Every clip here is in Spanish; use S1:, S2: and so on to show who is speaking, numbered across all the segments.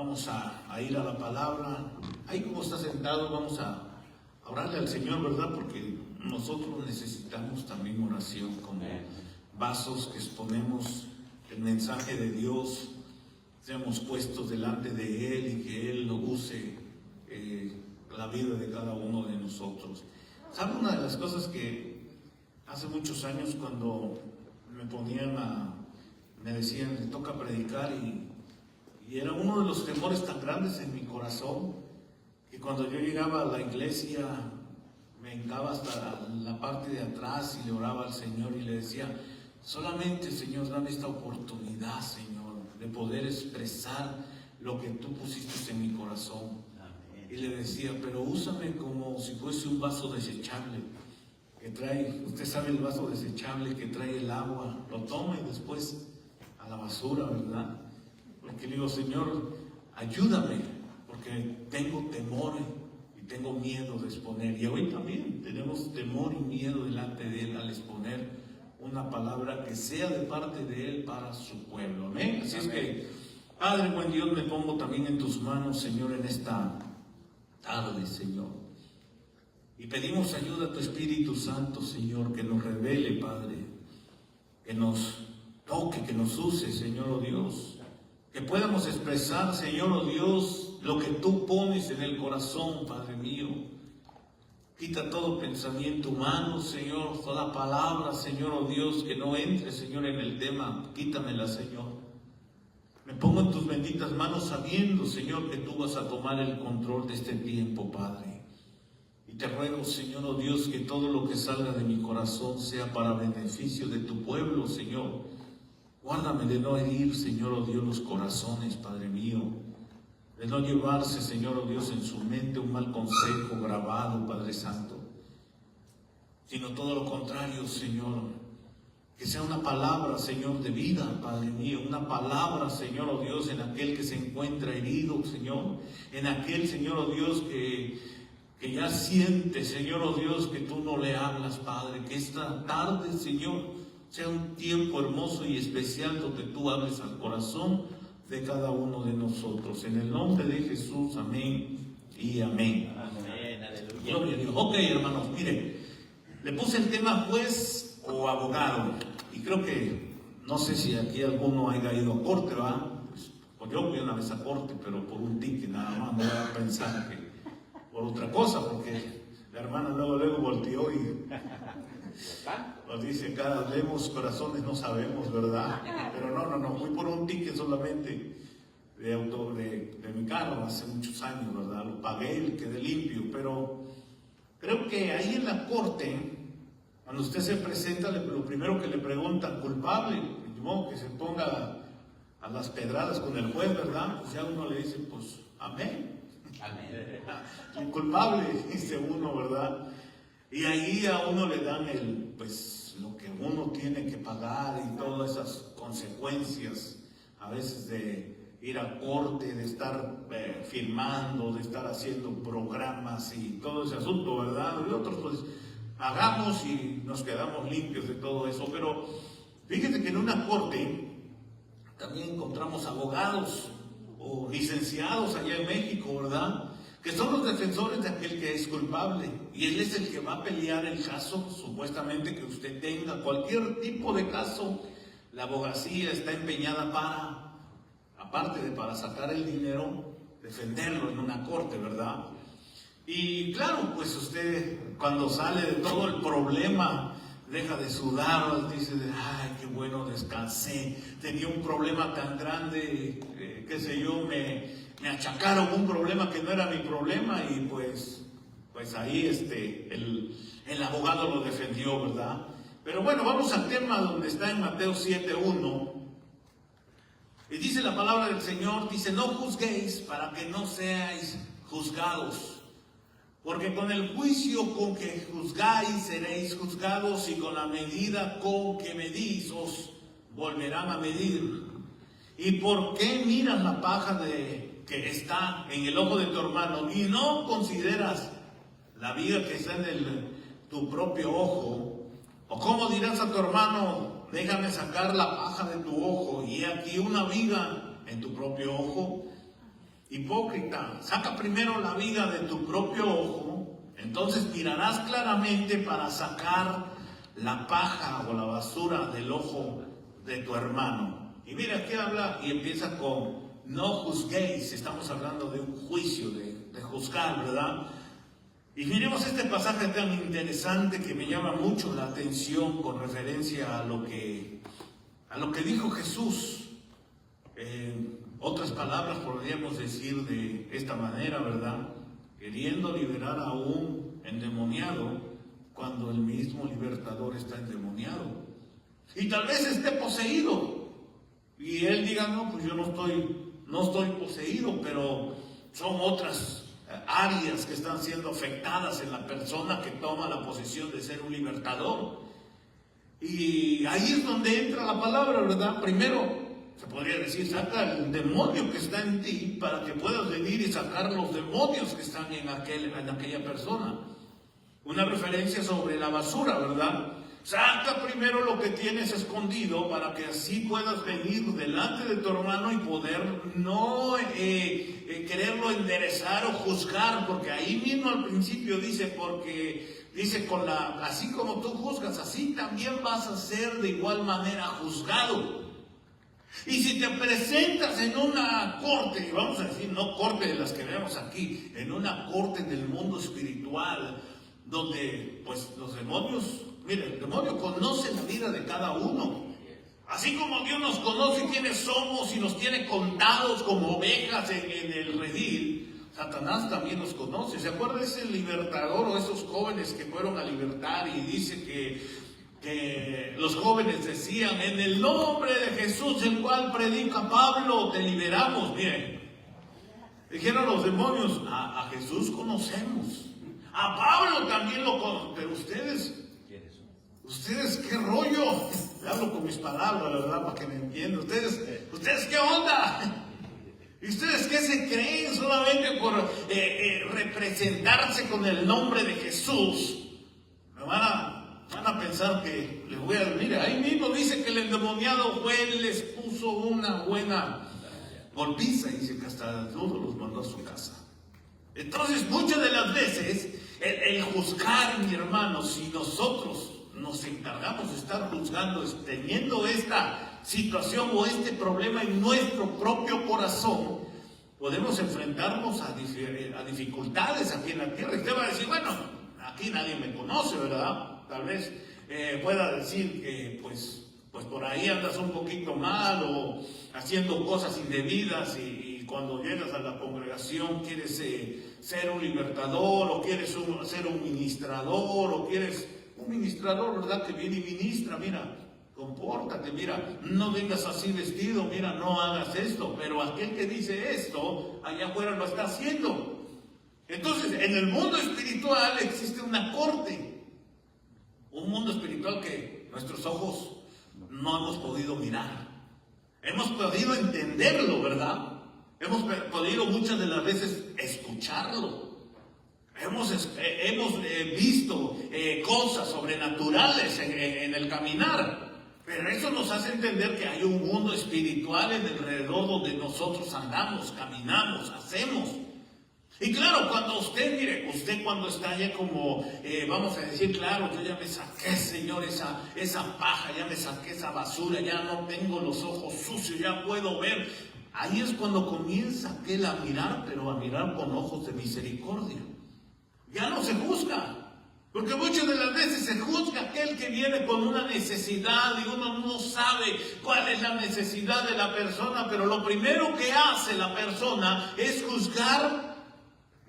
S1: Vamos a ir a la palabra. Ahí como está sentado, vamos a orarle al Señor, ¿verdad? Porque nosotros necesitamos también oración como vasos que exponemos el mensaje de Dios, seamos puestos delante de Él y que Él lo use la vida de cada uno de nosotros. ¿Sabe una de las cosas que hace muchos años cuando me decían, le toca predicar y era uno de los temores tan grandes en mi corazón que cuando yo llegaba a la iglesia me hincaba hasta la parte de atrás y le oraba al Señor y le decía, solamente Señor, dame esta oportunidad, Señor, de poder expresar lo que tú pusiste en mi corazón. Y le decía, pero úsame como si fuese un vaso desechable que trae, usted sabe el vaso desechable que trae el agua, lo toma y después a la basura, ¿verdad? Porque le digo, Señor, ayúdame, porque tengo temor y tengo miedo de exponer. Y hoy también tenemos temor y miedo delante de Él al exponer una palabra que sea de parte de Él para su pueblo. Amén. Así es que, Padre, buen Dios, me pongo también en tus manos, Señor, en esta tarde, Señor. Y pedimos ayuda a tu Espíritu Santo, Señor, que nos revele, Padre, que nos toque, que nos use, Señor, oh Dios, que podamos expresar, Señor, oh Dios, lo que tú pones en el corazón, Padre mío. Quita todo pensamiento humano, Señor, toda palabra, Señor, oh Dios, que no entre, Señor, en el tema, quítamela, Señor. Me pongo en tus benditas manos sabiendo, Señor, que tú vas a tomar el control de este tiempo, Padre. Y te ruego, Señor, oh Dios, que todo lo que salga de mi corazón sea para beneficio de tu pueblo, Señor. Guárdame de no herir, Señor, oh Dios, los corazones, Padre mío. De no llevarse, Señor, oh Dios, en su mente un mal consejo grabado, Padre Santo. Sino todo lo contrario, Señor. Que sea una palabra, Señor, de vida, Padre mío. Una palabra, Señor, oh Dios, en aquel que se encuentra herido, Señor. En aquel, Señor, oh Dios, que ya siente, Señor, oh Dios, que tú no le hablas, Padre. Que esta tarde, Señor, sea un tiempo hermoso y especial donde tú hables al corazón de cada uno de nosotros. En el nombre de Jesús, amén y amén.
S2: Amén, aleluya.
S1: Gloria a Dios. Ok, hermanos, miren, le puse el tema juez o abogado. Y creo que, no sé si aquí alguno haya ido a corte, ¿verdad? Pues yo fui una vez a corte, pero por un ticket nada más, no voy a pensar que por otra cosa, porque la hermana luego volteó y nos dice, cada vemos corazones no sabemos, ¿verdad? Pero no, fui por un ticket solamente de mi carro hace muchos años, ¿verdad? Lo pagué, quedé limpio, pero creo que ahí en la corte, cuando usted se presenta, lo primero que le preguntan, culpable, que se ponga a las pedradas con el juez, ¿verdad? Pues ya uno le dice, pues, amén. Amén. Culpable, dice uno, ¿verdad? Y ahí a uno le dan lo que uno tiene que pagar y todas esas consecuencias, a veces de ir a corte, de estar firmando, de estar haciendo programas y todo ese asunto, ¿verdad? Y otros, pues, hagamos y nos quedamos limpios de todo eso. Pero fíjate que en una corte también encontramos abogados o licenciados allá en México, ¿verdad? Que son los defensores de aquel que es culpable. Y él es el que va a pelear el caso, supuestamente, que usted tenga. Cualquier tipo de caso, la abogacía está empeñada para sacar el dinero, defenderlo en una corte, ¿verdad? Y claro, pues usted cuando sale de todo el problema, deja de sudar, dice, ay, qué bueno, descansé, tenía un problema tan grande, qué sé yo, me achacaron un problema que no era mi problema y pues ahí el abogado lo defendió, ¿verdad? Pero bueno, vamos al tema donde está en Mateo 7:1. Y dice la palabra del Señor, dice, no juzguéis para que no seáis juzgados. Porque con el juicio con que juzgáis seréis juzgados y con la medida con que medís os volverán a medir. ¿Y por qué miras la paja que está en el ojo de tu hermano y no consideras la viga que está en tu propio ojo? ¿O cómo dirás a tu hermano, déjame sacar la paja de tu ojo y he aquí una viga en tu propio ojo? hipócrita, saca primero la viga de tu propio ojo, entonces mirarás claramente para sacar la paja o la basura del ojo de tu hermano. Y mira, aquí habla y empieza con no juzguéis. Estamos hablando de un juicio, de juzgar, ¿verdad? Y miremos este pasaje tan interesante que me llama mucho la atención con referencia a lo que dijo Jesús. Otras palabras podríamos decir de esta manera, ¿verdad? Queriendo liberar a un endemoniado cuando el mismo libertador está endemoniado. Y tal vez esté poseído. Y él diga, no, pues yo no estoy poseído, pero son otras áreas que están siendo afectadas en la persona que toma la posición de ser un libertador. Y ahí es donde entra la palabra, ¿verdad? Primero, se podría decir, saca el demonio que está en ti para que puedas venir y sacar los demonios que están en aquella persona. Una referencia sobre la basura, ¿verdad? Saca primero lo que tienes escondido para que así puedas venir delante de tu hermano y poder no quererlo enderezar o juzgar, porque ahí mismo al principio dice, así como tú juzgas, así también vas a ser de igual manera juzgado. Y si te presentas en una corte, y vamos a decir, no corte de las que vemos aquí, en una corte del mundo espiritual, donde pues los demonios, mire, el demonio conoce la vida de cada uno. Así como Dios nos conoce quiénes somos y nos tiene contados como ovejas en el redil, Satanás también nos conoce. ¿Se acuerda de ese libertador o esos jóvenes que fueron a libertar y dice que los jóvenes decían, en el nombre de Jesús, el cual predica Pablo, te liberamos? Miren, dijeron los demonios, a Jesús conocemos, a Pablo también lo conocemos, pero ustedes qué rollo. Le hablo con mis palabras, la verdad, para que me entiendan. Ustedes qué onda. ¿Y ustedes qué se creen solamente por representarse con el nombre de Jesús? Me van a pensar que les voy a decir, mire, ahí mismo dice que el endemoniado fue, les puso una buena golpiza y dice que hasta todos los mandó a su casa. Entonces, muchas de las veces, el juzgar, mi hermano, si nosotros nos encargamos de estar juzgando, teniendo esta situación o este problema en nuestro propio corazón, podemos enfrentarnos a dificultades aquí en la tierra. Y usted va a decir, bueno, aquí nadie me conoce, ¿verdad? Tal vez pueda decir que pues por ahí andas un poquito mal o haciendo cosas indebidas y cuando llegas a la congregación quieres ser un libertador o quieres ser un ministrador o quieres un ministrador, ¿verdad? Que viene y ministra, mira, compórtate, mira, no vengas así vestido, mira, no hagas esto, pero aquel que dice esto, allá afuera lo está haciendo. Entonces, en el mundo espiritual existe una corte, un mundo espiritual que nuestros ojos no hemos podido mirar, hemos podido entenderlo, ¿verdad? Hemos podido muchas de las veces escucharlo. Hemos visto cosas sobrenaturales en el caminar, pero eso nos hace entender que hay un mundo espiritual en alrededor donde nosotros andamos, caminamos, hacemos. Y claro, cuando usted cuando está ya como, vamos a decir, claro, yo ya me saqué, Señor, esa paja, ya me saqué esa basura, ya no tengo los ojos sucios, ya puedo ver. Ahí es cuando comienza aquel a mirar, pero a mirar con ojos de misericordia. Ya no se juzga, porque muchas de las veces se juzga aquel que viene con una necesidad y uno no sabe cuál es la necesidad de la persona, pero lo primero que hace la persona es juzgar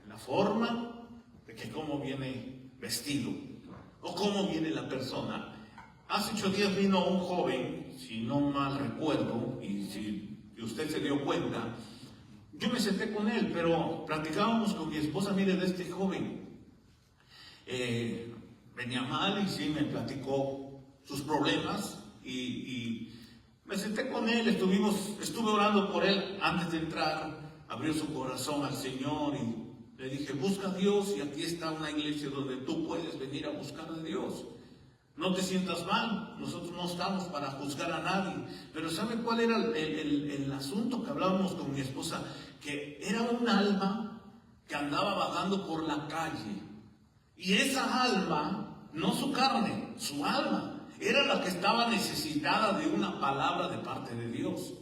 S1: la forma de que cómo viene vestido o cómo viene la persona. Hace 8 días vino un joven, si no mal recuerdo, y si usted se dio cuenta, yo me senté con él, pero platicábamos con mi esposa, mire, de este joven. Venía mal y sí me platicó sus problemas y me senté con él, estuve orando por él antes de entrar, abrió su corazón al Señor y le dije, busca a Dios y aquí está una iglesia donde tú puedes venir a buscar a Dios. No te sientas mal, nosotros no estamos para juzgar a nadie. Pero ¿sabe cuál era el asunto que hablábamos con mi esposa? Que era un alma que andaba vagando por la calle. Y esa alma, no su carne, su alma, era la que estaba necesitada de una palabra de parte de Dios.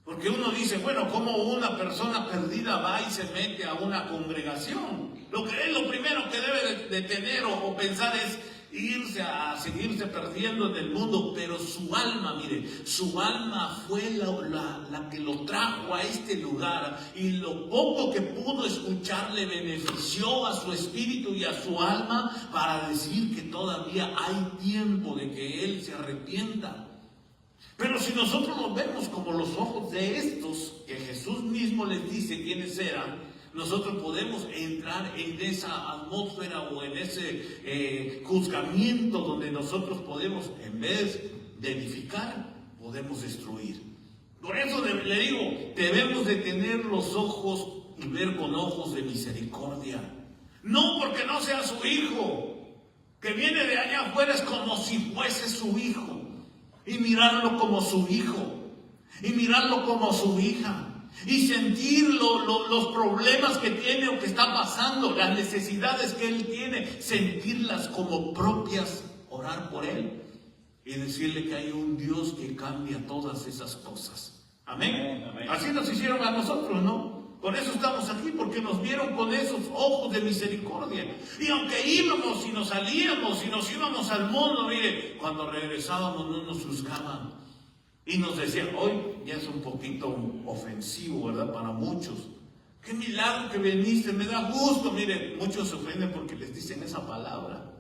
S1: Porque uno dice, bueno, ¿cómo una persona perdida va y se mete a una congregación? Lo primero que debe de tener o pensar es irse a seguirse perdiendo en el mundo, pero su alma, mire, su alma fue la que lo trajo a este lugar, y lo poco que pudo escuchar le benefició a su espíritu y a su alma para decir que todavía hay tiempo de que él se arrepienta. Pero si nosotros nos vemos como los ojos de estos, que Jesús mismo les dice quiénes eran, nosotros podemos entrar en esa atmósfera o en ese juzgamiento donde nosotros podemos, en vez de edificar, podemos destruir. Por eso le digo, debemos de tener los ojos y ver con ojos de misericordia. No porque no sea su hijo, que viene de allá afuera, es como si fuese su hijo. Y mirarlo como su hijo, y mirarlo como su hija, y sentir los problemas que tiene o que está pasando, las necesidades que él tiene, sentirlas como propias, orar por él y decirle que hay un Dios que cambia todas esas cosas. Amén. Amén. Así nos hicieron a nosotros, ¿no? Por eso estamos aquí, porque nos vieron con esos ojos de misericordia. Y aunque íbamos y nos salíamos y nos íbamos al mundo, mire, cuando regresábamos no nos juzgaban. Y nos decían, hoy ya es un poquito ofensivo, ¿verdad? Para muchos. Qué milagro que viniste, me da gusto. Mire, muchos se ofenden porque les dicen esa palabra.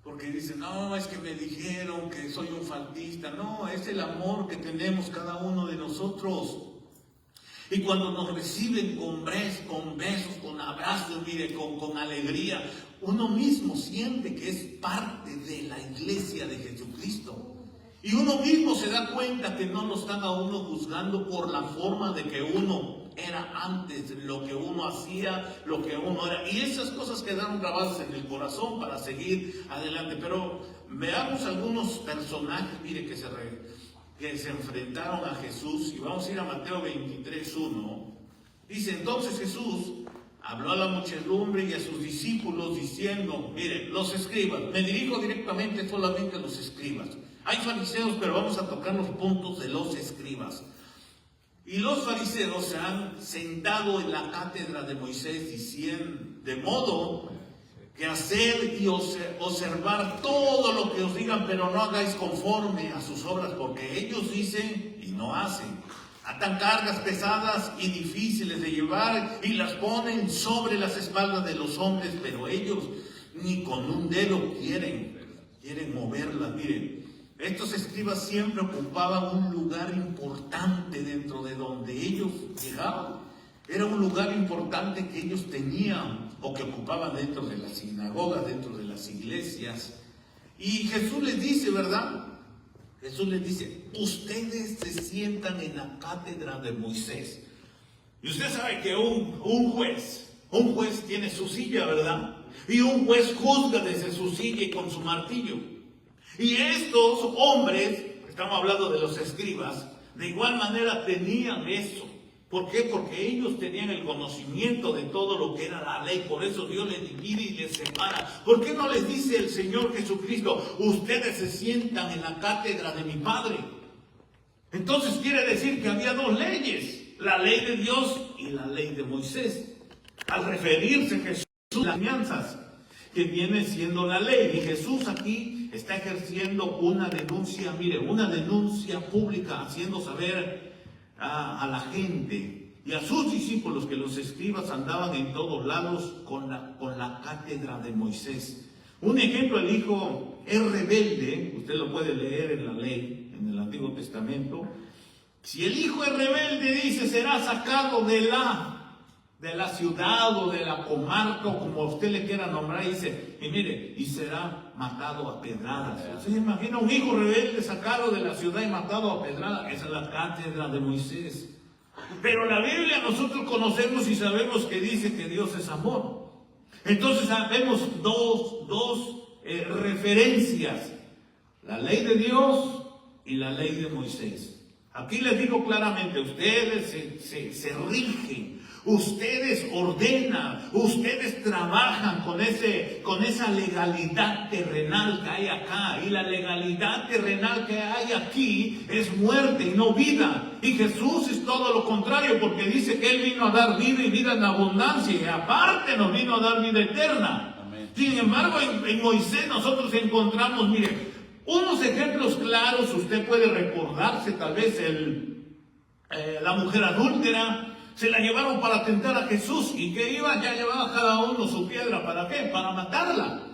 S1: Porque dicen, no, es que me dijeron que soy un faltista. No, es el amor que tenemos cada uno de nosotros. Y cuando nos reciben con besos, con abrazos, mire, con alegría, uno mismo siente que es parte de la iglesia de Jesucristo. Y uno mismo se da cuenta que no lo están a uno juzgando por la forma de que uno era antes, lo que uno hacía, lo que uno era. Y esas cosas quedaron grabadas en el corazón para seguir adelante. Pero veamos algunos personajes, mire, que se enfrentaron a Jesús. Y vamos a ir a Mateo 23:1. Dice, entonces Jesús habló a la muchedumbre y a sus discípulos diciendo, miren, los escribas, me dirijo directamente solamente a los escribas. Hay fariseos, pero vamos a tocar los puntos de los escribas. Y los fariseos se han sentado en la cátedra de Moisés diciendo, de modo que hacer y observar todo lo que os digan, pero no hagáis conforme a sus obras, porque ellos dicen y no hacen. Atan cargas pesadas y difíciles de llevar y las ponen sobre las espaldas de los hombres, pero ellos ni con un dedo quieren moverlas. Miren, estos escribas siempre ocupaban un lugar importante dentro de donde ellos llegaban. Era un lugar importante que ellos tenían o que ocupaban dentro de las sinagogas, dentro de las iglesias. Y Jesús les dice, ¿verdad? Jesús les dice, ustedes se sientan en la cátedra de Moisés. Y usted sabe que un juez tiene su silla, ¿verdad? Y un juez juzga desde su silla y con su martillo. Y estos hombres, estamos hablando de los escribas, de igual manera tenían eso. ¿Por qué? Porque ellos tenían el conocimiento de todo lo que era la ley. Por eso Dios les divide y les separa. ¿Por qué no les dice el Señor Jesucristo, ustedes se sientan en la cátedra de mi Padre? Entonces quiere decir que había dos leyes, la ley de Dios y la ley de Moisés. Al referirse a Jesús a las enseñanzas que viene siendo la ley. Y Jesús aquí está ejerciendo una denuncia, mire, una denuncia pública, haciendo saber a la gente y a sus discípulos que los escribas andaban en todos lados con la cátedra de Moisés. Un ejemplo, el hijo es rebelde, usted lo puede leer en la ley, en el Antiguo Testamento. Si el hijo es rebelde, dice, será sacado de la ciudad o de la comarca, o como usted le quiera nombrar, y dice, y mire, y será matado a pedradas. ¿Usted se imagina un hijo rebelde sacado de la ciudad y matado a pedradas? Esa es la cátedra de Moisés. Pero la Biblia nosotros conocemos y sabemos que dice que Dios es amor. Entonces vemos dos referencias la ley de Dios y la ley de Moisés. Aquí les digo claramente, ustedes se rigen, ustedes ordenan, ustedes trabajan con esa legalidad terrenal que hay acá. Y la legalidad terrenal que hay aquí es muerte y no vida. Y Jesús es todo lo contrario, porque dice que Él vino a dar vida y vida en abundancia. Y aparte nos vino a dar vida eterna. Amén. Sin embargo, en Moisés nosotros encontramos, mire, unos ejemplos claros. Usted puede recordarse tal vez la mujer adúltera. Se la llevaron para tentar a Jesús. ¿Y qué iba? Ya llevaba cada uno su piedra. ¿Para qué? Para matarla.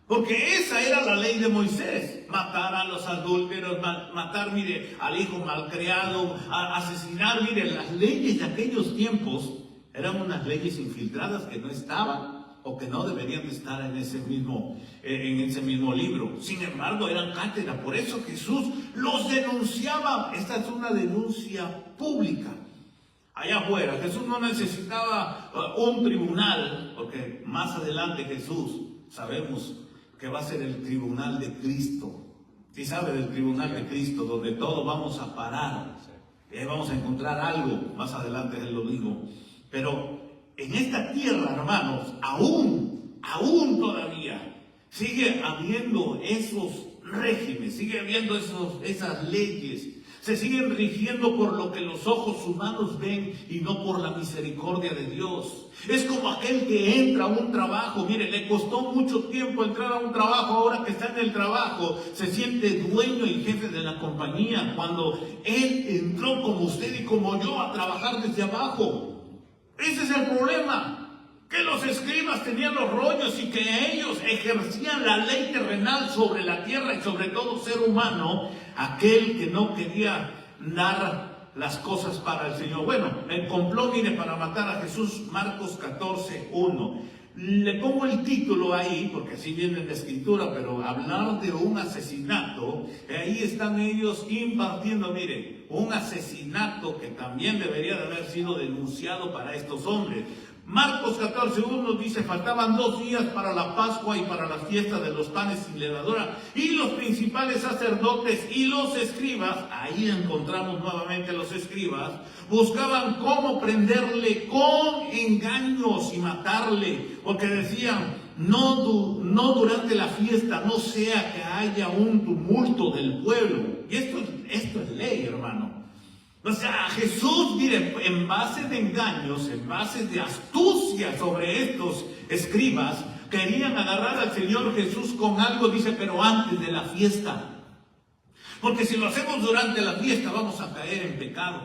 S1: Porque esa era la ley de Moisés. Matar a los adúlteros, matar, mire, al hijo malcriado, asesinar. Mire, las leyes de aquellos tiempos eran unas leyes infiltradas que no estaban o que no deberían de estar en ese mismo libro. Sin embargo, eran cátedra. Por eso Jesús los denunciaba. Esta es una denuncia pública. Allá afuera, Jesús no necesitaba un tribunal, porque más adelante Jesús, sabemos que va a ser el tribunal de Cristo. ¿Sí sabe del tribunal de Cristo? Donde todos vamos a parar. Y ahí vamos a encontrar algo. Más adelante Él lo dijo. Pero en esta tierra, hermanos, aún todavía sigue habiendo esos regímenes, sigue habiendo esas leyes. Se siguen rigiendo por lo que los ojos humanos ven y no por la misericordia de Dios. Es como aquel que entra a un trabajo. Mire, le costó mucho tiempo entrar a un trabajo. Ahora que está en el trabajo, se siente dueño y jefe de la compañía. Cuando él entró como usted y como yo a trabajar desde abajo. Ese es el problema. Que los escribas tenían los rollos y que ellos ejercían la ley terrenal sobre la tierra y sobre todo ser humano, aquel que no quería dar las cosas para el Señor. Bueno, el complot, mire, para matar a Jesús, Marcos 14:1. Le pongo el título ahí, porque así viene en la escritura, pero hablar de un asesinato, ahí están ellos impartiendo, mire, un asesinato que también debería de haber sido denunciado para estos hombres. Marcos 14:1 dice, faltaban 2 días para la Pascua y para la fiesta de los panes sin levadura, y los principales sacerdotes y los escribas, ahí encontramos nuevamente los escribas, buscaban cómo prenderle con engaños y matarle, porque decían, no durante la fiesta, no sea que haya un tumulto del pueblo. Y esto es ley, hermano. O sea, Jesús, mire, en base de engaños, en base de astucia sobre estos escribas, querían agarrar al Señor Jesús con algo, dice, pero antes de la fiesta. Porque si lo hacemos durante la fiesta, vamos a caer en pecado.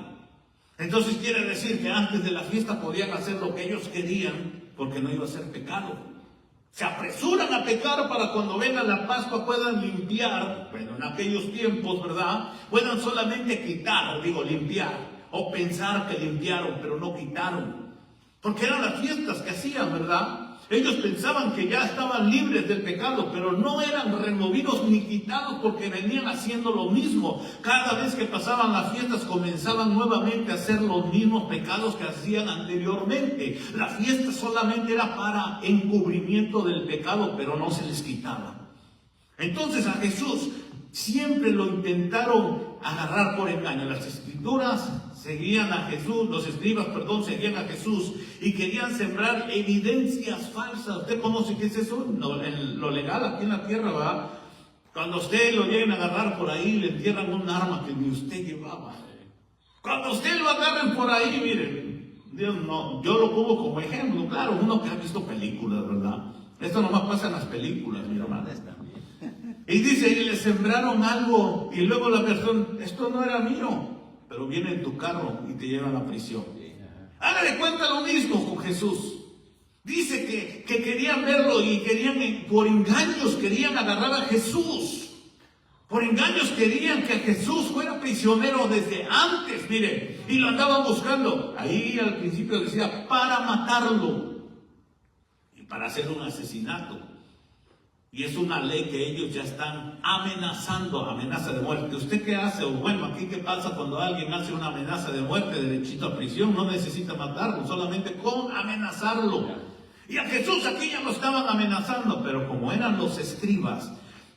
S1: Entonces quiere decir que antes de la fiesta podían hacer lo que ellos querían, porque no iba a ser pecado. Se apresuran a pecar para cuando venga la Pascua puedan limpiar, bueno, en aquellos tiempos, ¿verdad? Puedan solamente quitar, limpiar, o pensar que limpiaron, pero no quitaron. Porque eran las fiestas que hacían, ¿verdad? Ellos pensaban que ya estaban libres del pecado, pero no eran removidos ni quitados porque venían haciendo lo mismo. Cada vez que pasaban las fiestas comenzaban nuevamente a hacer los mismos pecados que hacían anteriormente. La fiesta solamente era para encubrimiento del pecado, pero no se les quitaba. Entonces a Jesús siempre lo intentaron agarrar por engaño. Las escrituras seguían a Jesús, los escribas, seguían a Jesús y querían sembrar evidencias falsas. ¿Usted conoce qué es eso? Lo legal aquí en la tierra, ¿va? Cuando usted lo lleguen a agarrar por ahí, le entierran un arma que ni usted llevaba. Cuando usted lo agarren por ahí, miren, Dios no, yo lo pongo como ejemplo, claro, uno que ha visto películas, ¿verdad? Esto nomás pasa en las películas, mi hermana. Y dice, y le sembraron algo, y luego la persona, esto no era mío, pero viene en tu carro y te lleva a la prisión. Haga de cuenta lo mismo con Jesús. Dice que querían verlo y por engaños querían agarrar a Jesús. Por engaños querían que Jesús fuera prisionero desde antes, mire, y lo andaban buscando. Ahí al principio decía, para matarlo y para hacer un asesinato. Y es una ley que ellos ya están amenazando, amenaza de muerte. ¿Usted qué hace? O bueno, aquí qué pasa cuando alguien hace una amenaza de muerte, derechito a prisión, no necesita matarlo, solamente con amenazarlo. Y a Jesús aquí ya lo estaban amenazando, pero como eran los escribas,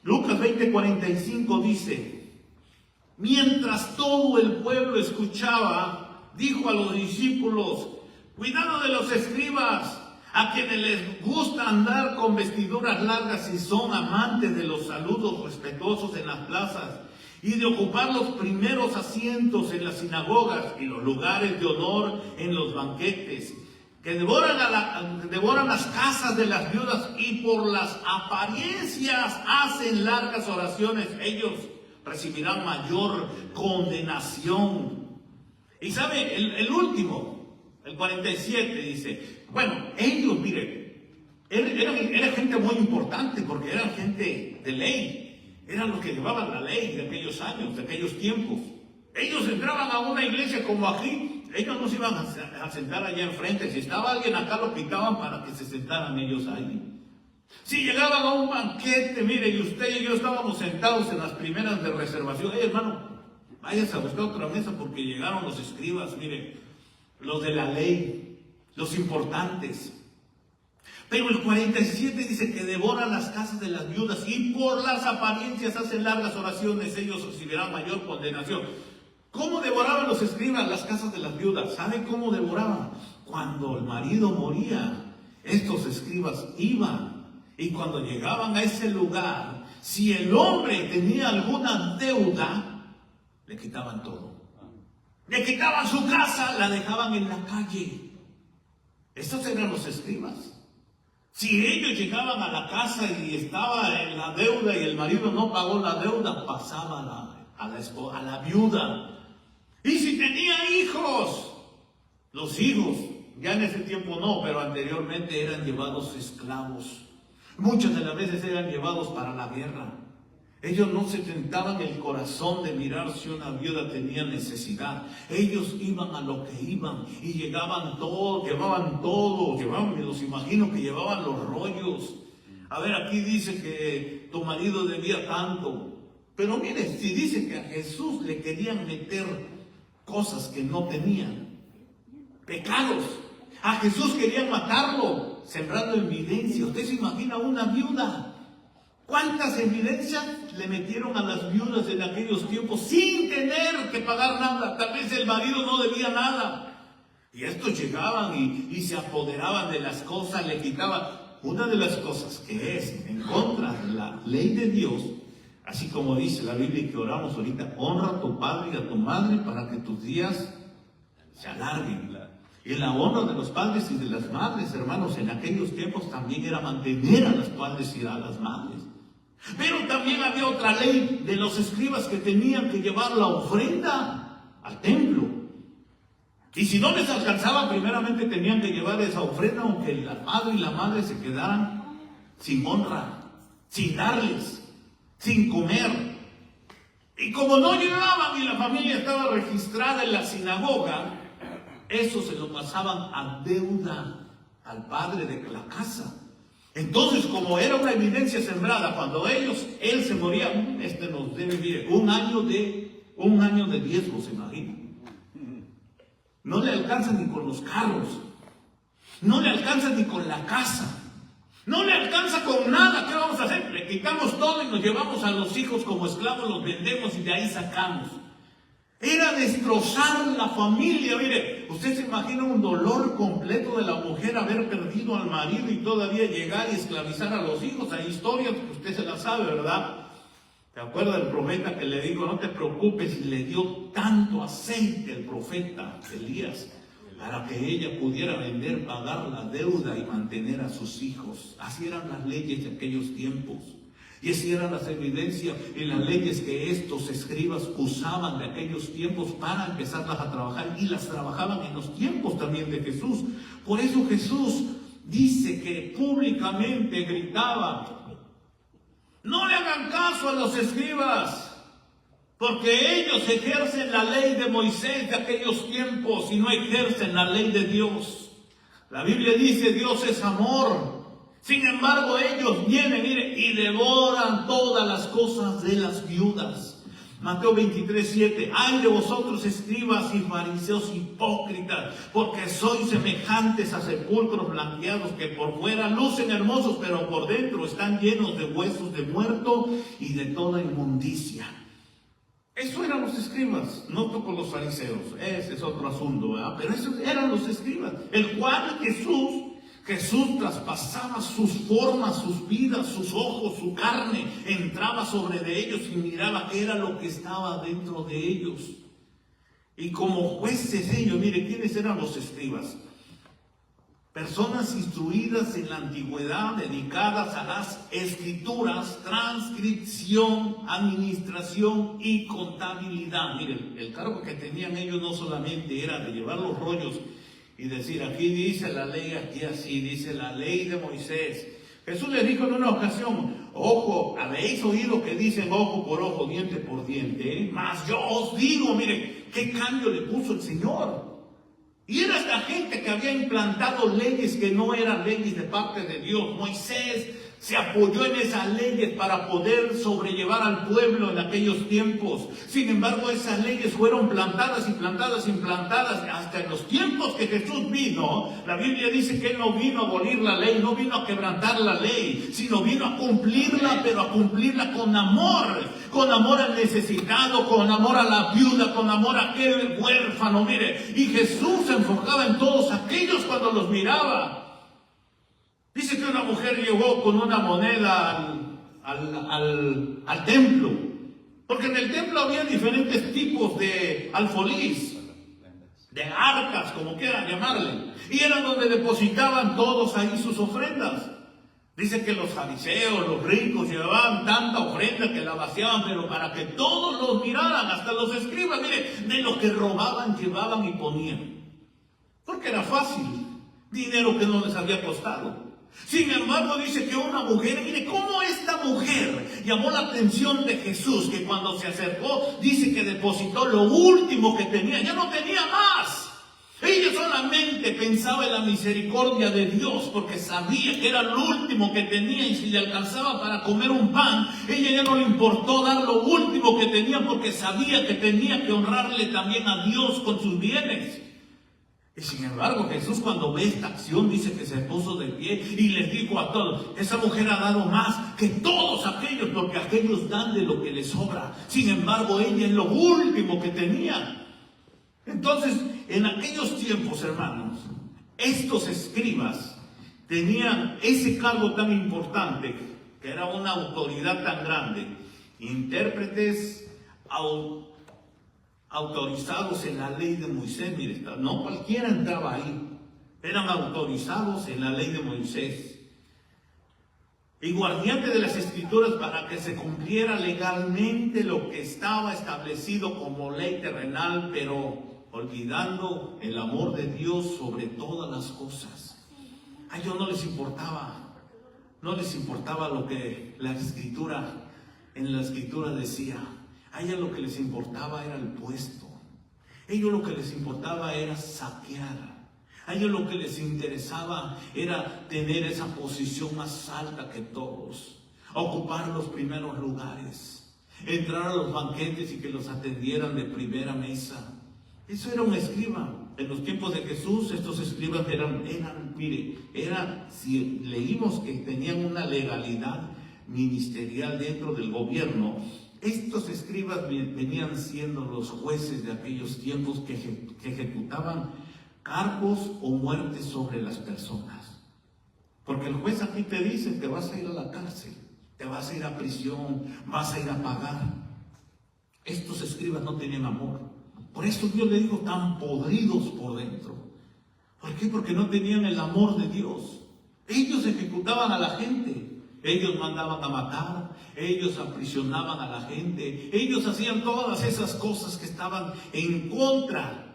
S1: Lucas 20:45 dice: mientras todo el pueblo escuchaba, dijo a los discípulos: cuidado de los escribas, a quienes les gusta andar con vestiduras largas y son amantes de los saludos respetuosos en las plazas y de ocupar los primeros asientos en las sinagogas y los lugares de honor en los banquetes, que devoran las casas de las viudas y por las apariencias hacen largas oraciones. Ellos recibirán mayor condenación. Y sabe, el último, el 47 dice, bueno, ellos, mire, era gente muy importante porque eran gente de ley. Eran los que llevaban la ley de aquellos años, de aquellos tiempos. Ellos entraban a una iglesia como aquí, ellos no se iban a sentar allá enfrente. Si estaba alguien acá, lo quitaban para que se sentaran ellos ahí. Si llegaban a un banquete, mire, y usted y yo estábamos sentados en las primeras de reservación. Hermano, váyase a buscar otra mesa porque llegaron los escribas, mire, los de la ley, los importantes. Pero el 47 dice que devoran las casas de las viudas y por las apariencias hacen largas oraciones. Ellos recibirán mayor condenación. ¿Cómo devoraban los escribas las casas de las viudas? ¿Saben cómo devoraban? Cuando el marido moría, estos escribas iban. Y cuando llegaban a ese lugar, si el hombre tenía alguna deuda, le quitaban todo. Le quitaban su casa, la dejaban en la calle. Estos eran los escribas. Si ellos llegaban a la casa y estaba en la deuda y el marido no pagó la deuda, pasaba a la viuda. Y si tenía hijos, los hijos, ya en ese tiempo no, pero anteriormente eran llevados esclavos. Muchas de las veces eran llevados para la guerra. Ellos no se tentaban el corazón de mirar si una viuda tenía necesidad. Ellos iban a lo que iban y llevaban todo, me los imagino que llevaban los rollos. A ver, aquí dice que tu marido debía tanto. Pero mire, si dice que a Jesús le querían meter cosas que no tenían, pecados. A Jesús querían matarlo, sembrando evidencia. Usted se imagina una viuda. ¿Cuántas evidencias le metieron a las viudas en aquellos tiempos sin tener que pagar nada? Tal vez el marido no debía nada. Y estos llegaban y se apoderaban de las cosas, le quitaban. Una de las cosas que es en contra de la ley de Dios, así como dice la Biblia que oramos ahorita, honra a tu padre y a tu madre para que tus días se alarguen. Y la honra de los padres y de las madres, hermanos, en aquellos tiempos también era mantener a los padres y a las madres. Pero también había otra ley de los escribas que tenían que llevar la ofrenda al templo. Y si no les alcanzaba, primeramente tenían que llevar esa ofrenda, aunque el padre y la madre se quedaran sin honra, sin darles, sin comer. Y como no llegaban y la familia estaba registrada en la sinagoga, eso se lo pasaban a deuda al padre de la casa. Entonces, como era una evidencia sembrada, cuando él se moría, nos debe, mire, un año de diezmo, se imagina. No le alcanza ni con los carros, no le alcanza ni con la casa, no le alcanza con nada. ¿Qué vamos a hacer? Le quitamos todo y nos llevamos a los hijos como esclavos, los vendemos y de ahí sacamos. Era destrozar la familia. Mire, usted se imagina un dolor completo de la mujer haber perdido al marido y todavía llegar y esclavizar a los hijos. Hay historias que usted se las sabe, ¿verdad? ¿Te acuerdas del profeta que le dijo, no te preocupes? Y le dio tanto aceite el profeta Elías para que ella pudiera vender, pagar la deuda y mantener a sus hijos. Así eran las leyes de aquellos tiempos. Y así eran las evidencias y las leyes que estos escribas usaban de aquellos tiempos para empezarlas a trabajar, y las trabajaban en los tiempos también de Jesús. Por eso Jesús dice que públicamente gritaba: no le hagan caso a los escribas, porque ellos ejercen la ley de Moisés de aquellos tiempos y no ejercen la ley de Dios. La Biblia dice: Dios es amor. Sin embargo, ellos vienen, mire, y devoran todas las cosas de las viudas. Mateo 23:7. Ay de vosotros, escribas y fariseos hipócritas, porque sois semejantes a sepulcros blanqueados que por fuera lucen hermosos, pero por dentro están llenos de huesos de muerto y de toda inmundicia. Eso eran los escribas, no toco los fariseos, ese es otro asunto, ¿verdad? Pero esos eran los escribas, el cual Jesús traspasaba sus formas, sus vidas, sus ojos, su carne, entraba sobre de ellos y miraba qué era lo que estaba dentro de ellos. Y como jueces ellos, mire, ¿quiénes eran los escribas? Personas instruidas en la antigüedad, dedicadas a las escrituras, transcripción, administración y contabilidad. Miren, el cargo que tenían ellos no solamente era de llevar los rollos y decir, aquí dice la ley, aquí así dice la ley de Moisés. Jesús les dijo en una ocasión, ojo, habéis oído que dicen ojo por ojo, diente por diente, mas yo os digo, miren, qué cambio le puso el Señor. Y era esta gente que había implantado leyes que no eran leyes de parte de Dios. Moisés se apoyó en esas leyes para poder sobrellevar al pueblo en aquellos tiempos. Sin embargo, esas leyes fueron plantadas y plantadas y plantadas hasta en los tiempos que Jesús vino. La Biblia dice que Él no vino a abolir la ley, no vino a quebrantar la ley, sino vino a cumplirla, pero a cumplirla con amor al necesitado, con amor a la viuda, con amor a aquel huérfano. Mire, y Jesús se enfocaba en todos aquellos cuando los miraba. Dice que una mujer llegó con una moneda al templo, porque en el templo había diferentes tipos de alfolís, de arcas, como quieran llamarle, y eran donde depositaban todos ahí sus ofrendas. Dice que los fariseos, los ricos, llevaban tanta ofrenda que la vaciaban, pero para que todos los miraran, hasta los escribas, mire, de lo que robaban, llevaban y ponían, porque era fácil, dinero que no les había costado. Sin embargo, dice que una mujer, mire cómo esta mujer llamó la atención de Jesús, que cuando se acercó, dice que depositó lo último que tenía, ya no tenía más. Ella solamente pensaba en la misericordia de Dios, porque sabía que era lo último que tenía, y si le alcanzaba para comer un pan, ella ya no le importó dar lo último que tenía, porque sabía que tenía que honrarle también a Dios con sus bienes. Y sin embargo, Jesús, cuando ve esta acción, dice que se puso de pie y les dijo a todos, esa mujer ha dado más que todos aquellos, porque aquellos dan de lo que les sobra. Sin embargo, ella es lo último que tenía. Entonces, en aquellos tiempos, hermanos, estos escribas tenían ese cargo tan importante, que era una autoridad tan grande, intérpretes autorizados en la ley de Moisés. Mire, no cualquiera entraba ahí, eran autorizados en la ley de Moisés, y guardiante de las escrituras para que se cumpliera legalmente lo que estaba establecido como ley terrenal, pero olvidando el amor de Dios sobre todas las cosas. A ellos no les importaba lo que en la escritura decía. A ellos lo que les importaba era el puesto. A ellos lo que les importaba era saquear. A ellos lo que les interesaba era tener esa posición más alta que todos, ocupar los primeros lugares, entrar a los banquetes y que los atendieran de primera mesa. Eso era un escriba. En los tiempos de Jesús, estos escribas si leímos que tenían una legalidad ministerial dentro del gobierno, estos escribas venían siendo los jueces de aquellos tiempos que ejecutaban cargos o muertes sobre las personas. Porque el juez aquí te dice que vas a ir a la cárcel, te vas a ir a prisión, vas a ir a pagar. Estos escribas no tenían amor. Por eso Dios le dijo, tan podridos por dentro. ¿Por qué? Porque no tenían el amor de Dios. Ellos ejecutaban a la gente, ellos mandaban a matar, ellos aprisionaban a la gente, ellos hacían todas esas cosas que estaban en contra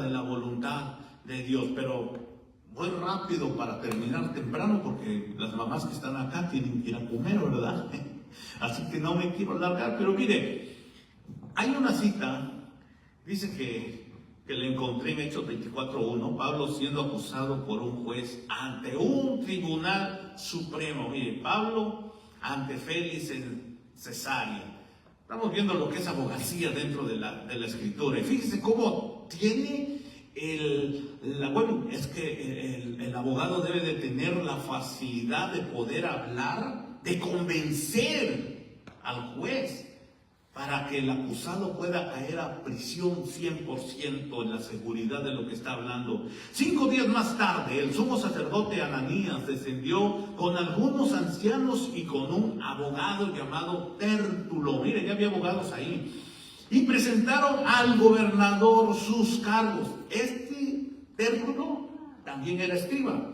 S1: de la voluntad de Dios. Pero muy rápido para terminar temprano, porque las mamás que están acá tienen que ir a comer, ¿verdad? Así que no me quiero alargar, pero mire, hay una cita. Dice que le encontré en Hechos 24:1, Pablo siendo acusado por un juez ante un tribunal supremo. Mire, Pablo ante Félix en Cesarea. Estamos viendo lo que es abogacía dentro de la escritura. Y fíjese cómo tiene es que el abogado debe de tener la facilidad de poder hablar, de convencer al juez para que el acusado pueda caer a prisión 100% en la seguridad de lo que está hablando. 5 días más tarde, el sumo sacerdote Ananías descendió con algunos ancianos y con un abogado llamado Tértulo. Miren, ya había abogados ahí. Y presentaron al gobernador sus cargos. Este Tértulo también era escriba.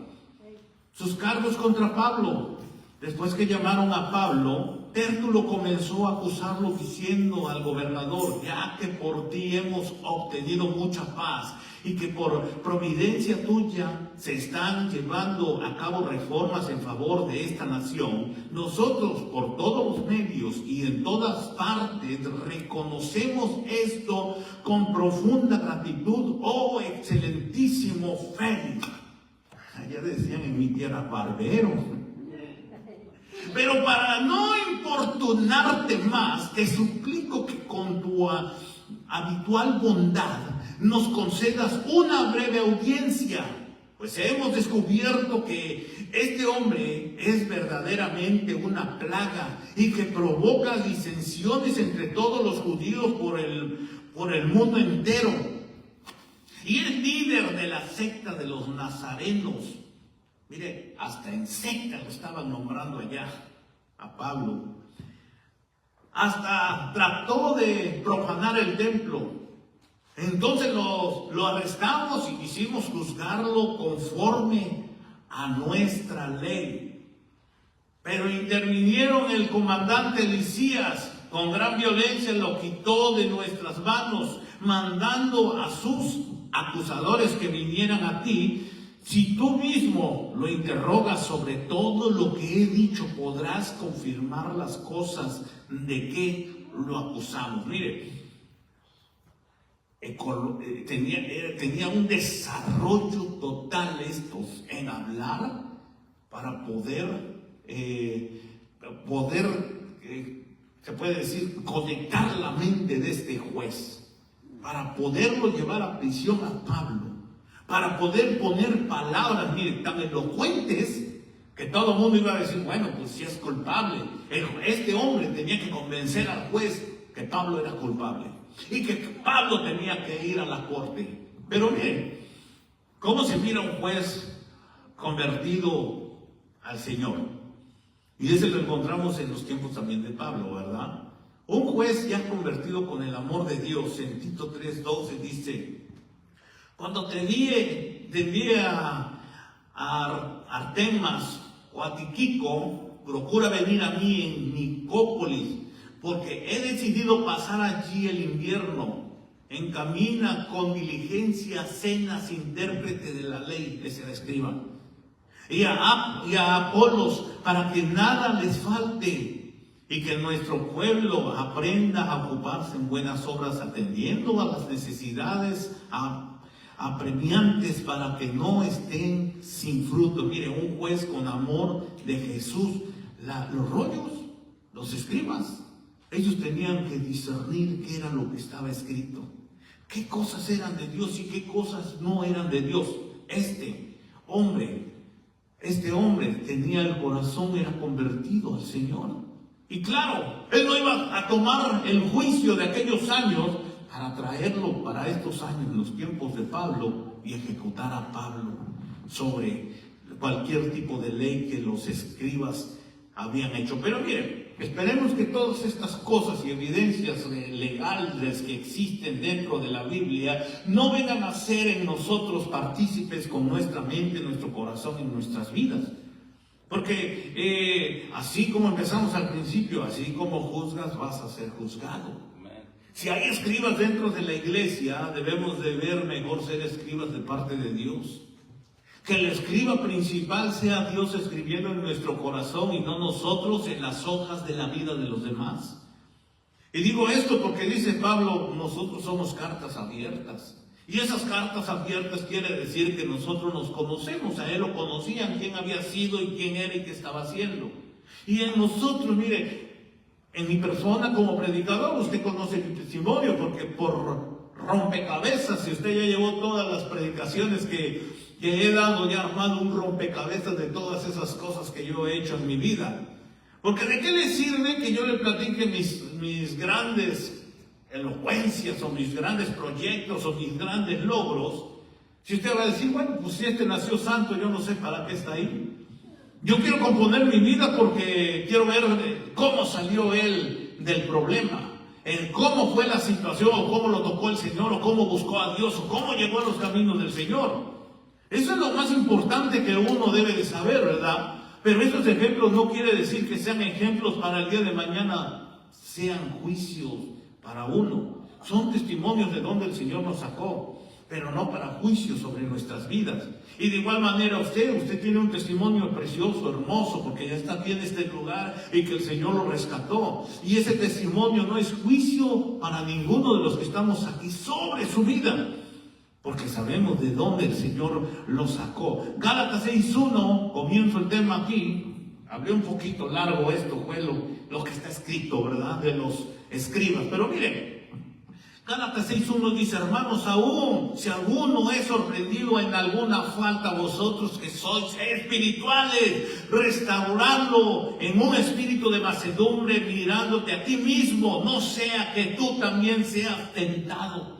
S1: Sus cargos contra Pablo. Después que llamaron a Pablo, Tértulo comenzó a acusarlo diciendo al gobernador: ya que por ti hemos obtenido mucha paz y que por providencia tuya se están llevando a cabo reformas en favor de esta nación, nosotros por todos los medios y en todas partes reconocemos esto con profunda gratitud, oh excelentísimo Félix. Allá decían en mi tierra barbero. Pero para no importunarte más, te suplico que con tu habitual bondad nos concedas una breve audiencia, pues hemos descubierto que este hombre es verdaderamente una plaga y que provoca disensiones entre todos los judíos por el mundo entero. Y es líder de la secta de los nazarenos. Mire, hasta en secta lo estaban nombrando allá a Pablo. Hasta trató de profanar el templo. Entonces lo arrestamos y quisimos juzgarlo conforme a nuestra ley. Pero intervinieron el comandante Lisías, con gran violencia lo quitó de nuestras manos, mandando a sus acusadores que vinieran a ti. Si tú mismo lo interrogas sobre todo lo que he dicho, podrás confirmar las cosas de que lo acusamos. Mire, tenía un desarrollo total estos en hablar para poder se puede decir, conectar la mente de este juez, para poderlo llevar a prisión a Pablo. Para poder poner palabras, miren, tan elocuentes, que todo el mundo iba a decir: bueno, pues si es culpable. Este hombre tenía que convencer al juez que Pablo era culpable y que Pablo tenía que ir a la corte. Pero miren, ¿cómo se mira un juez convertido al Señor? Y ese lo encontramos en los tiempos también de Pablo, ¿verdad? Un juez ya convertido con el amor de Dios. En Tito 3:12 dice: cuando te envíe a Artemas o a Tíquico, procura venir a mí en Nicópolis, porque he decidido pasar allí el invierno. Encamina con diligencia Zenas, intérprete de la ley, que se escriba, y a Apolos, para que nada les falte, y que nuestro pueblo aprenda a ocuparse en buenas obras, atendiendo a las necesidades apremiantes, para que no estén sin fruto. Mire, un juez con amor de Jesús. Los rollos, los escribas, ellos tenían que discernir qué era lo que estaba escrito, qué cosas eran de Dios y qué cosas no eran de Dios. Este hombre tenía el corazón, era convertido al Señor. Y claro, él no iba a tomar el juicio de aquellos años para traerlo para estos años, en los tiempos de Pablo, y ejecutar a Pablo sobre cualquier tipo de ley que los escribas habían hecho. Pero miren, esperemos que todas estas cosas y evidencias legales que existen dentro de la Biblia no vengan a ser en nosotros partícipes con nuestra mente, nuestro corazón y nuestras vidas. Porque así como empezamos al principio, así como juzgas, vas a ser juzgado. Si hay escribas dentro de la iglesia, debemos de ver mejor ser escribas de parte de Dios. Que el escriba principal sea Dios escribiendo en nuestro corazón y no nosotros en las hojas de la vida de los demás. Y digo esto porque dice Pablo, nosotros somos cartas abiertas. Y esas cartas abiertas quiere decir que nosotros nos conocemos, a él lo conocían, quién había sido y quién era y qué estaba haciendo. Y en nosotros, mire, En mi persona como predicador, usted conoce mi testimonio, porque por rompecabezas, si usted ya llevó todas las predicaciones que he dado, ya armado un rompecabezas de todas esas cosas que yo he hecho en mi vida. Porque ¿de qué le sirve que yo le platique mis grandes elocuencias o mis grandes proyectos o mis grandes logros? Si usted va a decir, bueno, pues si este nació santo, yo no sé para qué está ahí. Yo quiero componer mi vida porque quiero ver cómo salió él del problema, cómo fue la situación, o cómo lo tocó el Señor, o cómo buscó a Dios, o cómo llegó a los caminos del Señor. Eso es lo más importante que uno debe de saber, ¿verdad? Pero estos ejemplos no quiere decir que sean ejemplos para el día de mañana, sean juicios para uno. Son testimonios de donde el Señor nos sacó, pero no para juicios sobre nuestras vidas. Y de igual manera usted tiene un testimonio precioso, hermoso, porque ya está aquí en este lugar y que el Señor lo rescató. Y ese testimonio no es juicio para ninguno de los que estamos aquí sobre su vida, porque sabemos de dónde el Señor lo sacó. Gálatas 6:1, comienzo el tema aquí. Hablé un poquito largo, esto fue lo que está escrito, ¿verdad? De los escribas. Pero miren, Gálatas 6:1 dice: hermanos, aún si alguno es sorprendido en alguna falta, vosotros que sois espirituales, restaurando en un espíritu de mansedumbre, mirándote a ti mismo, no sea que tú también seas tentado.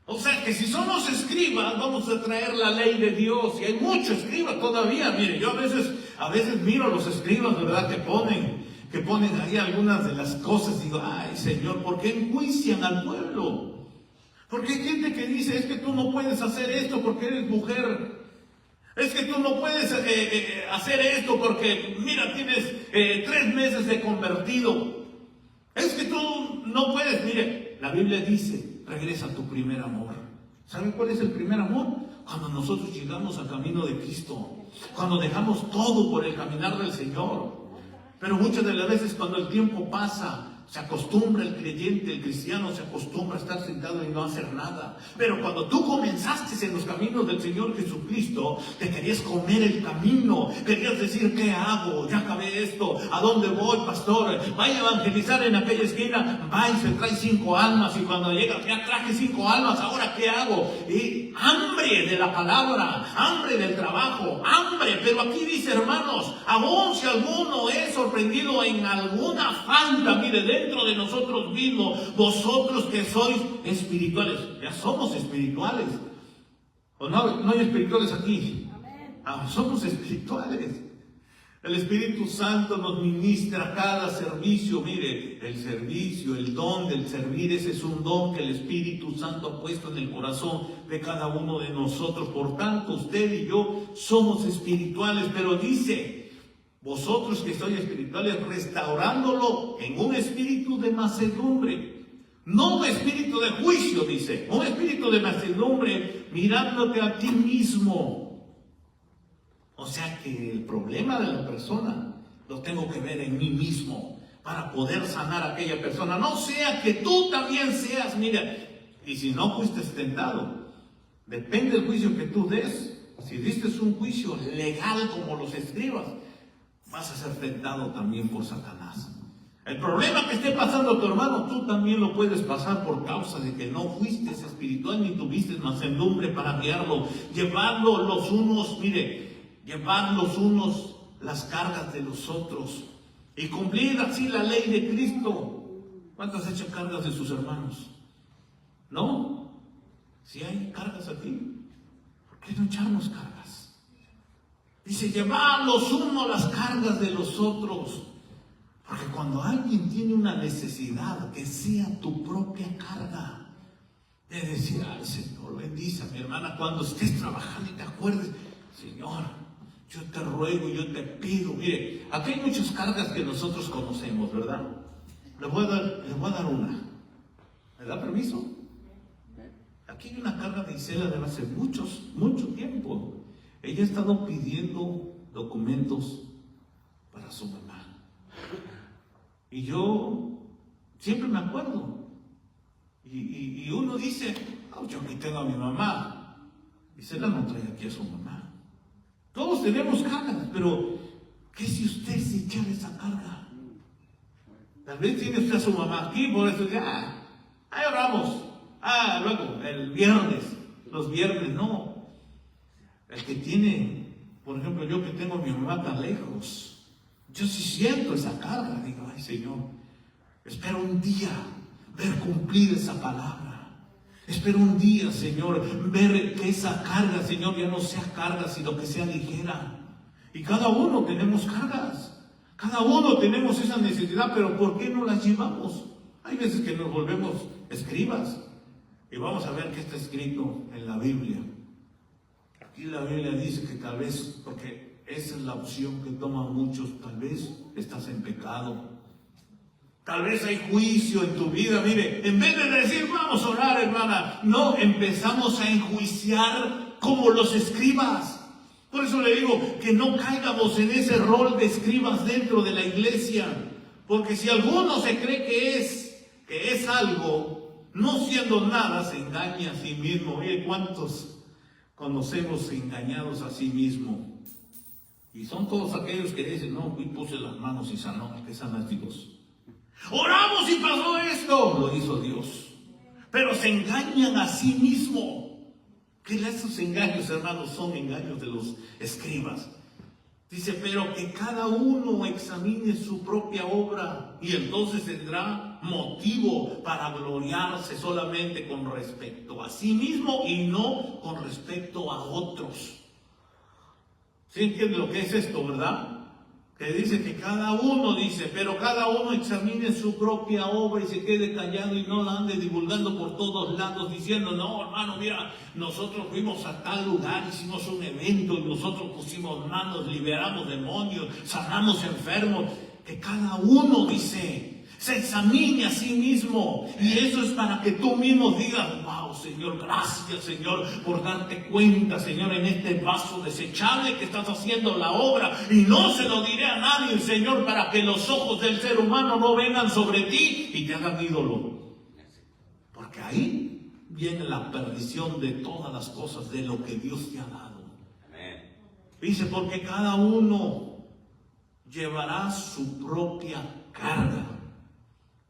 S1: O sea que si somos escribas, vamos a traer la ley de Dios. Y hay muchos escribas todavía. Mire, yo a veces miro a los escribas, ¿verdad? Que ponen ahí algunas de las cosas. Digo, ay Señor, ¿por qué enjuician al pueblo? Porque hay gente que dice, es que tú no puedes hacer esto porque eres mujer. Es que tú no puedes hacer esto porque, mira, tienes 3 meses de convertido. Es que tú no puedes. Mire, la Biblia dice, regresa a tu primer amor. ¿Saben cuál es el primer amor? Cuando nosotros llegamos al camino de Cristo. Cuando dejamos todo por el caminar del Señor. Pero muchas de las veces cuando el tiempo pasa, se acostumbra el creyente, el cristiano se acostumbra a estar sentado y no hacer nada. Pero cuando tú comenzaste en los caminos del Señor Jesucristo, te querías comer el camino. Querías decir, ¿qué hago? Ya acabé esto. ¿A dónde voy, pastor? Vaya a evangelizar en aquella esquina. Va y se trae 5 almas. Y cuando llega, ya traje 5 almas. ¿Ahora qué hago? Y hambre de la palabra, hambre del trabajo, hambre. Pero aquí dice, hermanos, aún si alguno es sorprendido en alguna falta, mire, dentro de nosotros mismos, vosotros que sois espirituales, ya somos espirituales. ¿O no hay espirituales aquí? Somos espirituales. El Espíritu Santo nos ministra cada servicio. Mire, el servicio, el don del servir, ese es un don que el Espíritu Santo ha puesto en el corazón de cada uno de nosotros. Por tanto, usted y yo somos espirituales, pero dice, vosotros que sois espirituales, restaurándolo en un espíritu de mansedumbre. No un espíritu de juicio, dice. Un espíritu de mansedumbre, mirándote a ti mismo. O sea que el problema de la persona lo tengo que ver en mí mismo para poder sanar a aquella persona. No sea que tú también seas, mira, y si no fuiste tentado, depende del juicio que tú des. Si diste un juicio legal como los escribas, vas a ser tentado también por Satanás. El problema que esté pasando tu hermano, tú también lo puedes pasar por causa de que no fuiste espiritual ni tuviste mansedumbre para guiarlo, llevarlo los unos, mire, llevar los unos las cargas de los otros y cumplir así la ley de Cristo. ¿Cuántos echan cargas de sus hermanos? ¿No? Si hay cargas aquí, ¿por qué no echarnos cargas? Dice, llevar los unos las cargas de los otros. Porque cuando alguien tiene una necesidad, que sea tu propia carga. De decir, ay Señor, bendice a mi hermana. Cuando estés trabajando y te acuerdes, Señor, yo te ruego, yo te pido. Mire, aquí hay muchas cargas que nosotros conocemos, ¿verdad? Le voy a dar una. ¿Me da permiso? Aquí hay una carga de Isela de hace mucho tiempo. Ella ha estado pidiendo documentos para su mamá. Y yo siempre me acuerdo. Y uno dice, oh, yo aquí tengo a mi mamá. Isela no trae aquí a su mamá. Todos tenemos cargas, pero ¿qué si usted se echara esa carga? Tal vez tiene usted a su mamá aquí, por eso ya, ahí oramos. Luego, el viernes, los viernes no. El que tiene, por ejemplo, yo que tengo a mi mamá tan lejos, yo sí siento esa carga. Digo, ay Señor, espero un día ver cumplir esa palabra. Espero un día, Señor, ver que esa carga, Señor, ya no sea carga, sino que sea ligera. Y cada uno tenemos cargas. Cada uno tenemos esa necesidad, pero ¿por qué no las llevamos? Hay veces que nos volvemos escribas. Y vamos a ver qué está escrito en la Biblia. Aquí la Biblia dice que tal vez, porque esa es la opción que toman muchos, tal vez estás en pecado. Tal vez hay juicio en tu vida. Mire, en vez de decir, vamos a orar, hermana, no, empezamos a enjuiciar como los escribas. Por eso le digo que no caigamos en ese rol de escribas dentro de la iglesia. Porque si alguno se cree que es algo, no siendo nada, se engaña a sí mismo. Mire, ¿cuántos conocemos engañados a sí mismo? Y son todos aquellos que dicen, no, y puse las manos y sanó, que sanas Dios. Oramos y pasó esto, lo hizo Dios. Pero se engañan a sí mismo. Que esos engaños, hermanos, son engaños de los escribas. Dice, pero que cada uno examine su propia obra y entonces tendrá motivo para gloriarse solamente con respecto a sí mismo y no con respecto a otros. ¿Sí entiende lo que es esto, verdad? Que dice que cada uno dice, pero cada uno examine su propia obra y se quede callado y no la ande divulgando por todos lados diciendo, no hermano, mira, nosotros fuimos a tal lugar, hicimos un evento y nosotros pusimos manos, liberamos demonios, sanamos enfermos. Que cada uno dice, se examine a sí mismo, y eso es para que tú mismo digas, wow Señor, gracias Señor por darte cuenta, Señor, en este vaso desechable que estás haciendo la obra, y no se lo diré a nadie, Señor, para que los ojos del ser humano no vengan sobre ti y te hagan ídolo, porque ahí viene la perdición de todas las cosas de lo que Dios te ha dado. Dice, porque cada uno llevará su propia carga.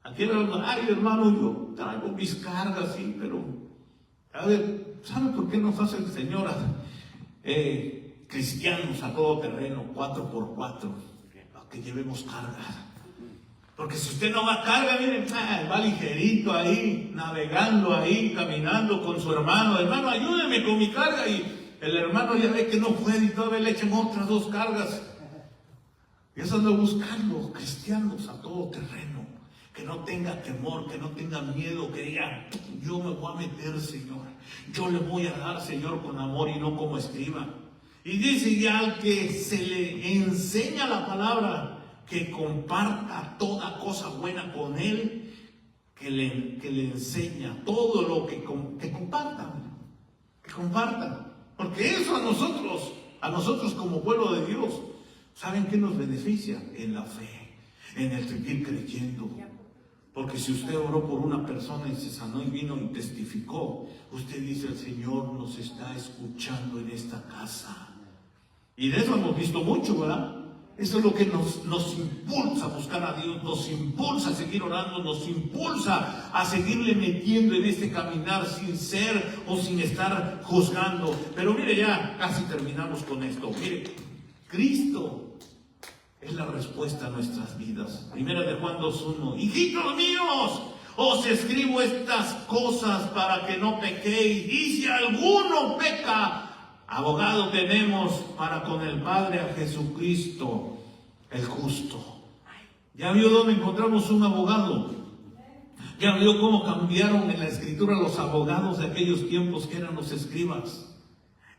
S1: Aquí ay hermano, yo traigo mis cargas, sí, pero a ver, ¿sabe por qué nos hace el Señor cristianos a todo terreno, 4x4? Para que llevemos cargas. Porque si usted no va a carga, miren, va ligerito ahí, navegando ahí, caminando con su hermano. Hermano, ayúdeme con mi carga. Y el hermano ya ve que no puede y todavía le echan otras 2 cargas. Y eso ando buscando cristianos a todo terreno. Que no tenga temor, que no tenga miedo, que diga, yo me voy a meter, Señor. Yo le voy a dar, Señor, con amor y no como escriba. Y dice ya al que se le enseña la palabra, que comparta toda cosa buena con él, que le enseña todo lo que compartan. Que compartan. Porque eso a nosotros como pueblo de Dios, ¿saben qué nos beneficia? En la fe, en el seguir creyendo. Porque si usted oró por una persona y se sanó y vino y testificó, usted dice, el Señor nos está escuchando en esta casa. Y de eso hemos visto mucho, ¿verdad? Eso es lo que nos impulsa a buscar a Dios, nos impulsa a seguir orando, nos impulsa a seguirle metiendo en este caminar sin ser o sin estar juzgando. Pero mire, ya casi terminamos con esto. Mire, Cristo es la respuesta a nuestras vidas. Primera de Juan 2:1. Hijitos míos, os escribo estas cosas para que no pequéis. Y si alguno peca, abogado tenemos para con el Padre a Jesucristo, el justo. ¿Ya vio dónde encontramos un abogado? ¿Ya vio cómo cambiaron en la escritura los abogados de aquellos tiempos que eran los escribas?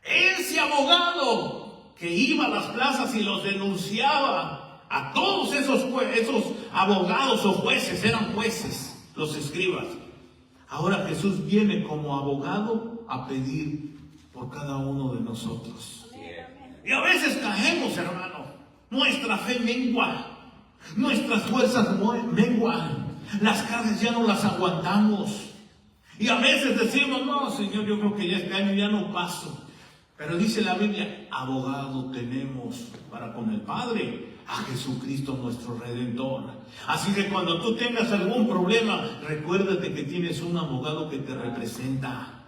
S1: Ese abogado que iba a las plazas y los denunciaba a todos esos abogados o jueces, eran jueces, los escribas. Ahora Jesús viene como abogado a pedir por cada uno de nosotros. Y a veces caemos, hermano, nuestra fe mengua, nuestras fuerzas menguan, las cargas ya no las aguantamos. Y a veces decimos, no Señor, yo creo que ya este año ya no paso. Pero dice la Biblia, abogado tenemos para con el Padre a Jesucristo nuestro Redentor. Así que cuando tú tengas algún problema, recuérdate que tienes un abogado que te representa.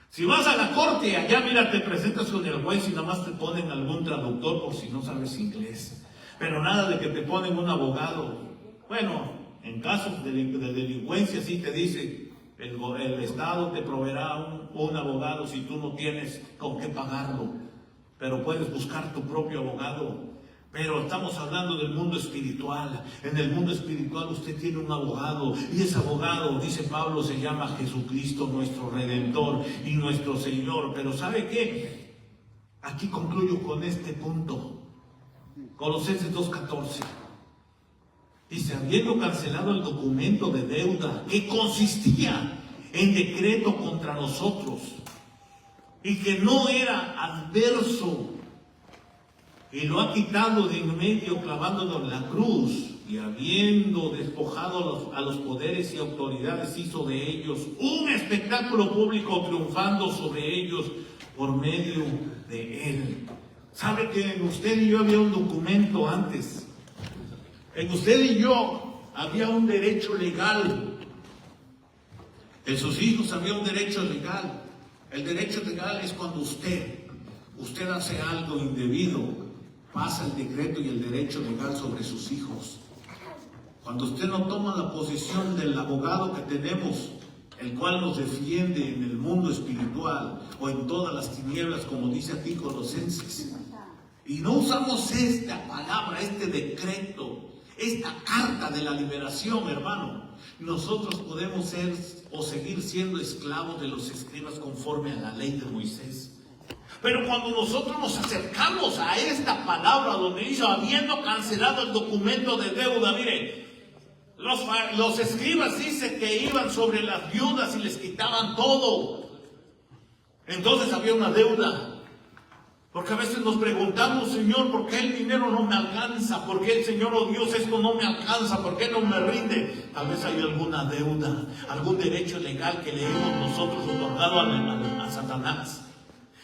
S1: Si vas a la corte, allá mira, te presentas con el juez y nada más te ponen algún traductor por si no sabes inglés. Pero nada de que te ponen un abogado. Bueno, en casos de delincuencia sí te dice, el Estado te proveerá un abogado si tú no tienes con qué pagarlo. Pero puedes buscar tu propio abogado. Pero estamos hablando del mundo espiritual. En el mundo espiritual usted tiene un abogado. Y ese abogado, dice Pablo, se llama Jesucristo, nuestro Redentor y nuestro Señor. Pero ¿sabe qué? Aquí concluyo con este punto. Colosenses 2:14. Dice, habiendo cancelado el documento de deuda que consistía en decreto contra nosotros y que no era adverso, y lo ha quitado de en medio clavándolo en la cruz, y habiendo despojado a los poderes y autoridades, hizo de ellos un espectáculo público, triunfando sobre ellos por medio de él. ¿Sabe que en usted y yo había un documento antes? En usted y yo había un derecho legal. En sus hijos había un derecho legal. El derecho legal es cuando usted hace algo indebido, pasa el decreto y el derecho legal sobre sus hijos. Cuando usted no toma la posición del abogado que tenemos, el cual nos defiende en el mundo espiritual o en todas las tinieblas, como dice aquí Colosenses, y no usamos esta palabra, este decreto, esta carta de la liberación, hermano, nosotros podemos ser o seguir siendo esclavos de los escribas conforme a la ley de Moisés. Pero cuando nosotros nos acercamos a esta palabra donde dice, habiendo cancelado el documento de deuda, mire, los escribas dicen que iban sobre las viudas y les quitaban todo. Entonces había una deuda. Porque a veces nos preguntamos, Señor, ¿por qué el dinero no me alcanza? ¿Por qué el Señor, oh Dios, esto no me alcanza? ¿Por qué no me rinde? Tal vez hay alguna deuda, algún derecho legal que le hemos nosotros otorgado a Satanás.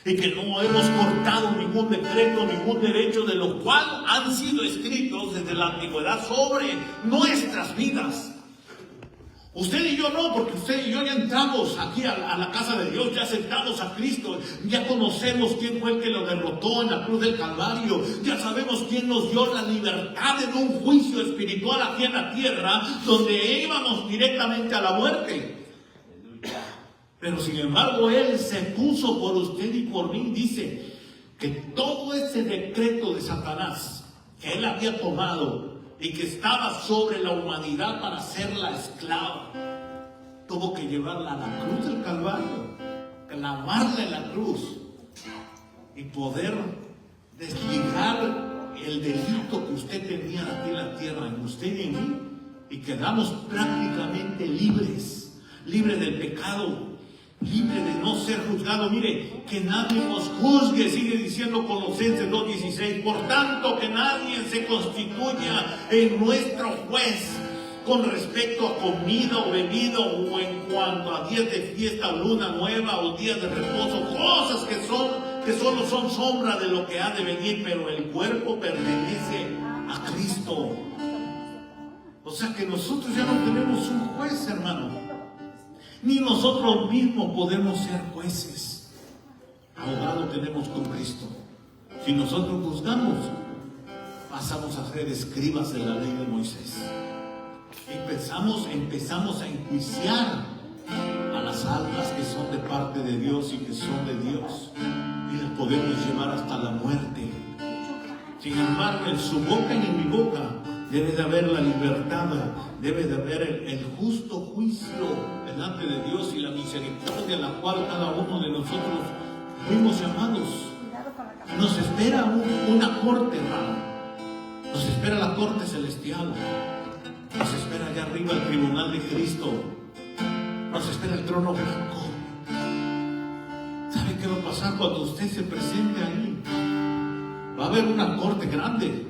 S1: Y que no hemos cortado ningún decreto, ningún derecho de lo cual han sido escritos desde la antigüedad sobre nuestras vidas. Usted y yo no, porque usted y yo ya entramos aquí a la casa de Dios, ya aceptamos a Cristo, ya conocemos quién fue el que lo derrotó en la cruz del Calvario, ya sabemos quién nos dio la libertad en un juicio espiritual aquí en la tierra, donde íbamos directamente a la muerte. Pero sin embargo, Él se puso por usted y por mí. Dice que todo ese decreto de Satanás que Él había tomado y que estaba sobre la humanidad para hacerla esclava, tuvo que llevarla a la cruz del Calvario, clavarla en la cruz y poder desligar el delito que usted tenía aquí en la tierra, en usted y en mí, y quedamos prácticamente libres del pecado, libre de no ser juzgado. Mire, que nadie nos juzgue, sigue diciendo Colosenses 2:16. Por tanto, que nadie se constituya en nuestro juez con respecto a comida o bebida, o en cuanto a días de fiesta, luna nueva o días de reposo, cosas que solo son sombra de lo que ha de venir, pero el cuerpo pertenece a Cristo. O sea que nosotros ya no tenemos un juez, hermano. Ni nosotros mismos podemos ser jueces. Abogado tenemos con Cristo. Si nosotros juzgamos, pasamos a ser escribas de la ley de Moisés. Empezamos a enjuiciar a las almas que son de parte de Dios y que son de Dios, y las podemos llevar hasta la muerte. Sin embargo, en su boca y en mi boca debe de haber la libertad, debe de haber el justo juicio delante de Dios y la misericordia a la cual cada uno de nosotros fuimos llamados. Nos espera una corte, hermano. Nos espera la corte celestial. Nos espera allá arriba el tribunal de Cristo. Nos espera el trono blanco. ¿Sabe qué va a pasar cuando usted se presente ahí? Va a haber una corte grande.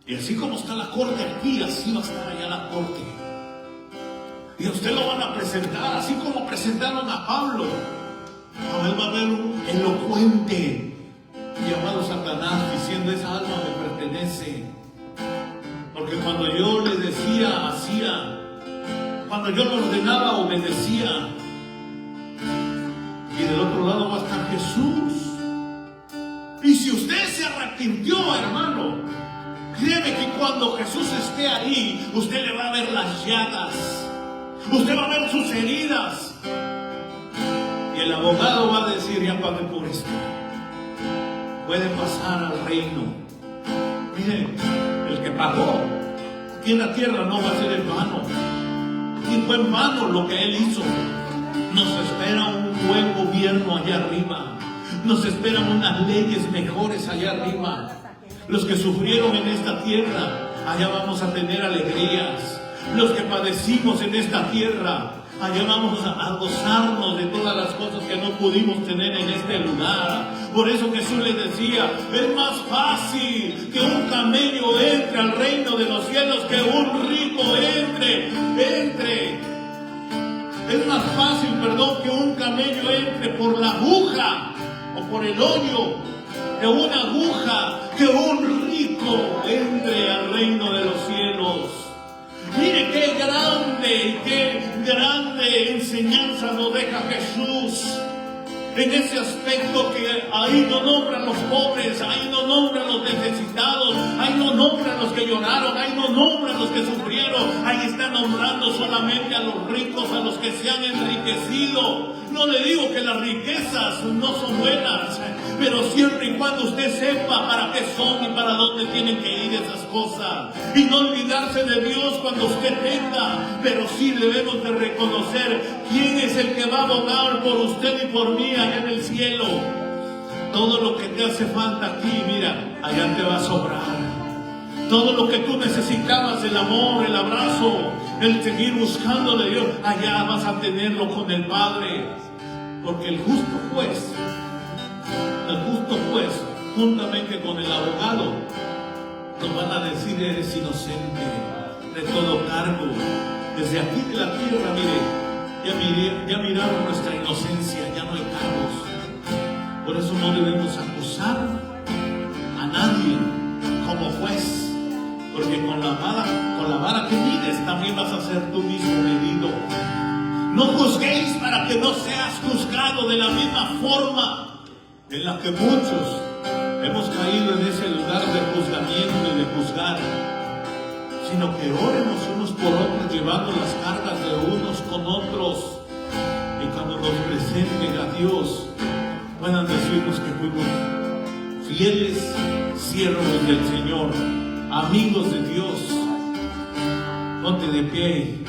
S1: Y así como está la corte aquí, así va a estar allá la corte. Y a usted lo van a presentar, así como presentaron a Pablo. A él va a haber un elocuente llamado Satanás diciendo: esa alma me pertenece. cuando yo le decía, hacía. Cuando yo lo ordenaba, obedecía. Y del otro lado va a estar Jesús. Y si usted se arrepintió, hermano, créeme que cuando Jesús esté ahí, usted le va a ver las llagas. Usted va a ver sus heridas. Y el abogado va a decir, ya pagué por esto. Puede pasar al reino. Mire, el que pagó aquí en la tierra no va a ser en vano. Y fue en vano lo que Él hizo. Nos espera un buen gobierno allá arriba. Nos esperan unas leyes mejores allá arriba. Los que sufrieron en esta tierra, allá vamos a tener alegrías. Los que padecimos en esta tierra, allá vamos a gozarnos de todas las cosas que no pudimos tener en este lugar. Por eso Jesús les decía, es más fácil que un camello entre al reino de los cielos que un rico entre. Es más fácil, que un camello entre por la aguja o por el hoyo de una aguja, que un rico entre al reino de los cielos. Mire qué grande enseñanza nos deja Jesús. En ese aspecto que ahí no nombran los pobres, ahí no nombran los necesitados, ahí no nombran los que lloraron, ahí no nombran los que sufrieron, ahí está nombrando solamente a los ricos, a los que se han enriquecido. No le digo que las riquezas no son buenas, pero siempre y cuando usted sepa para qué son y para dónde tienen que ir esas cosas. Y no olvidarse de Dios cuando usted tenga, pero sí debemos de reconocer quién es el que va a abogar por usted y por mí allá en el cielo. Todo lo que te hace falta aquí, mira, allá te va a sobrar. Todo lo que tú necesitabas, el amor, el abrazo, el seguir buscando de Dios, allá vas a tenerlo con el Padre. Porque el justo juez, juntamente con el abogado, nos van a decir, eres inocente de todo cargo. Desde aquí de la tierra, mire, ya miraron nuestra inocencia, ya no hay cargos. Por eso no debemos acusar a nadie como juez. Porque con la vara que mides también vas a ser tú mismo medido. No juzguéis para que no seas juzgado, de la misma forma en la que muchos hemos caído en ese lugar de juzgamiento y de juzgar, sino que oremos unos por otros, llevando las cargas de unos con otros, y cuando nos presenten a Dios puedan decirnos que fuimos fieles siervos del Señor, amigos de Dios. Ponte de pie.